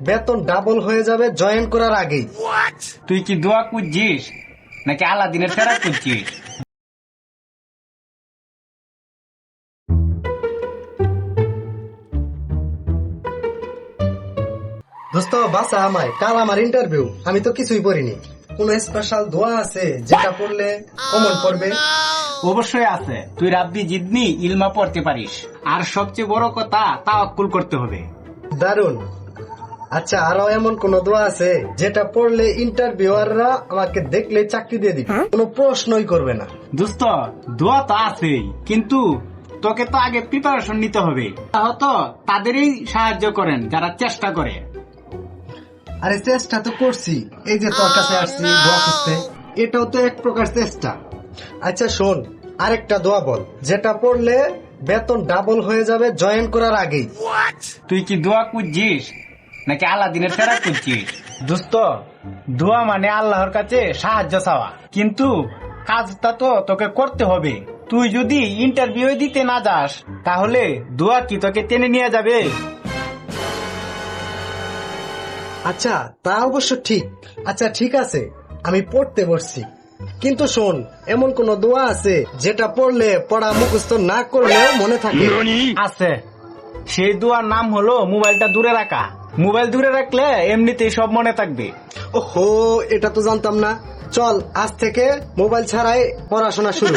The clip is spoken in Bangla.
বেতন ডাবল হয়ে যাবে জয়েন করার আগেই। তুই কি দোয়া খুঁজছিস নাকি আলাদিনের ফেরা খুঁজছিস? দোস্ত বাসা আমায়, কাল আমার ইন্টারভিউ, আমি তো কিছুই পড়িনি। কোন স্পেশাল দোয়া আছে যেটা পড়লে কমন পড়বে? অবশ্যই আছে। তুই রাব্বি জিদনি ইলমা পড়তে পারিস, আর সবচেয়ে বড় কথা তাওয়াক্কুল করতে হবে। দারুন। আচ্ছা, আরো এমন কোন দোয়া আছে যেটা পড়লে ইন্টারভিউয়াররা আমাকে দেখলে চাকরি দিয়ে দিবে, কোনো প্রশ্নই করবে না? দোস্ত, দোয়া তো আছেই, কিন্তু তোকে তো আগে প্রিপারেশন নিতে হবে। হয়তো তাদেরই সাহায্য করেন যারা চেষ্টা করে। আরে চেষ্টা তো করছি, এই যে তোর কাছে আসছি দোয়া খুঁজতে, এটাও তো এক প্রকার চেষ্টা। আচ্ছা শোন, আরেকটা দোয়া বল যেটা পড়লে বেতন ডাবল হয়ে যাবে জয়েন করার আগেই। তুই কি দোয়া খুঁজছিস নাকি আলাদিনের ফেরা খুঁজছিস? দোস্ত, দোয়া মানে আল্লাহর কাছে সাহায্য চাওয়া, কিন্তু কাজটা তো তোকে করতে হবে। তুই যদি ইন্টারভিউ দিতে না যাস, তাহলে দোয়া কি তোকে টেনে নিয়ে যাবে? আচ্ছা, তা অবশ্য ঠিক। আচ্ছা ঠিক আছে, আমি পড়তে বসছি, কিন্তু শোন, এমন কোন দোয়া আছে যেটা পড়লে পড়া মুখস্থ না করলেও মনে থাকে? আছে। সেই দোয়ার নাম হলো মোবাইলটা দূরে রাখা। মোবাইল দূরে রাখলে এমনিতেই সব মনে থাকবে। ওহো, এটা তো জানতাম না। চল আজ থেকে মোবাইল ছাড়াই পড়াশোনা শুরু।